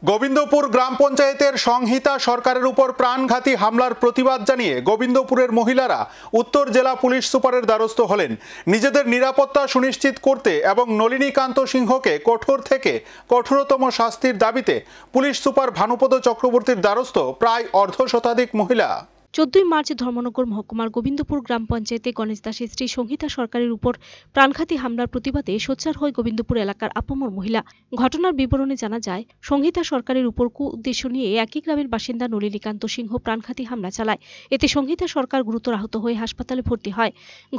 গোবিন্দপুর গ্রাম পঞ্চায়েতের সংহিতা সরকারের উপর প্রাণঘাতী হামলার প্রতিবাদ জানিয়ে গোবিন্দপুরের মহিলারা উত্তর জেলা পুলিশ সুপারের দ্বারস্থ হলেন। নিজেদের নিরাপত্তা সুনিশ্চিত করতে এবং নলিনীকান্ত সিংহকে কঠোর থেকে কঠোরতম শাস্তির দাবিতে পুলিশ সুপার ভানুপদ চক্রবর্তীর দ্বারস্থ প্রায় অর্ধশতাধিক মহিলা। 14 মার্চ ধর্মনগর মহকুমার গোবিন্দপুর গ্রাম পঞ্চায়েতে গণেশ দাসের স্ত্রী সংহিতা সরকারের উপর প্রাণঘাতী হামলার প্রতিবাদে সোচ্চার হয় গোবিন্দপুর এলাকার আপামর মহিলা। ঘটনার বিবরণে জানা যায়, সংহিতা সরকারের উপর উদ্দেশ্য নিয়ে একই গ্রামের বাসিন্দা নলিনীকান্ত সিংহ প্রাণঘাতী হামলা চালায়। এতে সংহিতা সরকার গুরুতর আহত হয়ে হাসপাতালে ভর্তি হয়।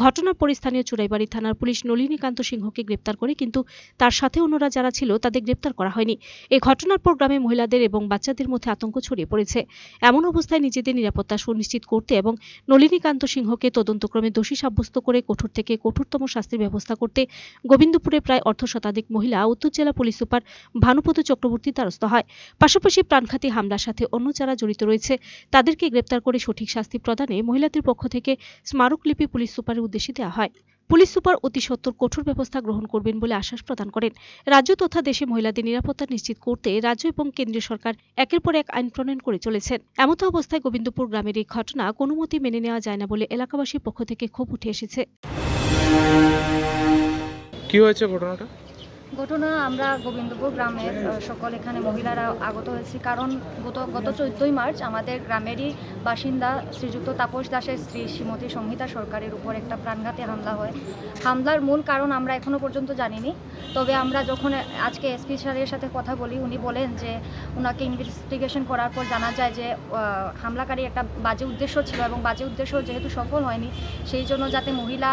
ঘটনার পর স্থানীয় চুরাইবাড়ি থানার পুলিশ নলিনীকান্ত সিংহকে গ্রেপ্তার করে, কিন্তু তার সাথে অন্যরা যারা ছিল তাদের গ্রেপ্তার করা হয়নি। এই ঘটনার পর গ্রামে মহিলাদের এবং বাচ্চাদের মধ্যে আতঙ্ক ছড়িয়ে পড়েছে। এমন অবস্থায় নিজেদের নিরাপত্তা নিশ্চিত করতে এবং নলিনীকান্ত সিংহকে তদন্তক্রমে দোষী সাব্যস্ত করে কঠোর থেকে কঠোরতম শাস্তির ব্যবস্থা করতে গোবিন্দপুরে প্রায় অর্ধশতাধিক মহিলা উত্তর জেলা পুলিশ সুপার ভানুপদ চক্রবর্তীর দ্বারস্থ হয়। পাশাপাশি প্রাণঘাতী হামলার সাথে অন্য যারা জড়িত রয়েছে তাদেরকে গ্রেপ্তার করে সঠিক শাস্তি প্রদানে মহিলাদের পক্ষ থেকে স্মারকলিপি পুলিশ সুপারের উদ্দেশ্যে দেওয়া হয়। পুলিশ সুপার অতি সত্বর কঠোর ব্যবস্থা গ্রহণ করবেন বলে আশ্বাস প্রদান করেন। রাজ্য তথা দেশে মহিলাদের নিরাপত্তা নিশ্চিত করতে রাজ্য এবং কেন্দ্রীয় সরকার একের পর এক আইন প্রণয়ন করে চলেছেন। এমতো অবস্থায় গোবিন্দপুর গ্রামের এই ঘটনা কোনো মতেই মেনে নেওয়া যায় না বলে এলাকাবাসীর পক্ষ থেকে ক্ষোভ উঠে এসেছে। কি হয়েছে ঘটনাটা? আমরা গোবিন্দপুর গ্রামের সকল এখানে মহিলারা আগত হয়েছি, কারণ গত 14 মার্চ আমাদের গ্রামেরই বাসিন্দা শ্রীযুক্ত তাপস দাসের স্ত্রী শ্রীমতী সংহিতা সরকারের উপর একটা প্রাণঘাতী হামলা হয়। হামলার মূল কারণ আমরা এখনো পর্যন্ত জানিনি। তবে আমরা যখন আজকে এসপি স্যারের সাথে কথা বলি, উনি বলেন যে ওনাকে ইনভেস্টিগেশন করার পর জানা যায় যে হামলাকারী একটা বাজে উদ্দেশ্য ছিল, এবং বাজে উদ্দেশ্য যেহেতু সফল হয়নি, সেই জন্য যাতে মহিলা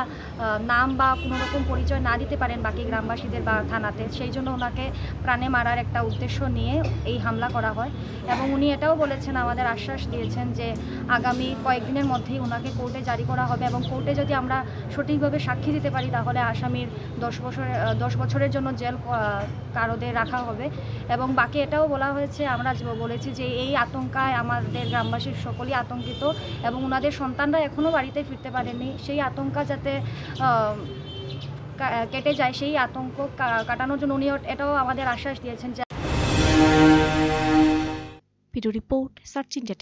নাম বা কোনো রকম পরিচয় না দিতে পারেন বাকি গ্রামবাসীদের বা থানাতে, সেই জন্য ওনাকে প্রাণে মারার একটা উদ্দেশ্য নিয়ে এই হামলা করা হয়। এবং উনি এটাও বলেছেন, আমাদের আশ্বাস দিয়েছেন যে আগামী কয়েকদিনের মধ্যেই ওনাকে কোর্টে জারি করা হবে, এবং কোর্টে যদি আমরা সঠিকভাবে সাক্ষী দিতে পারি তাহলে আসামির 10 বছরের জন্য জেল কারাদণ্ডে রাখা হবে। এবং বাকি এটাও বলা হয়েছে, আমরা বলেছি যে এই আতঙ্কায় আমাদের গ্রামবাসীর সকলেই আতঙ্কিত, এবং ওনাদের সন্তানরা এখনও বাড়িতে ফিরতে পারেনি। সেই আতঙ্কা যাতে কেটে যায়, সেই আতঙ্ক কাটানোর জন্য উনি এটাও আমাদের আশ্বাস দিয়েছেন। Video report search India.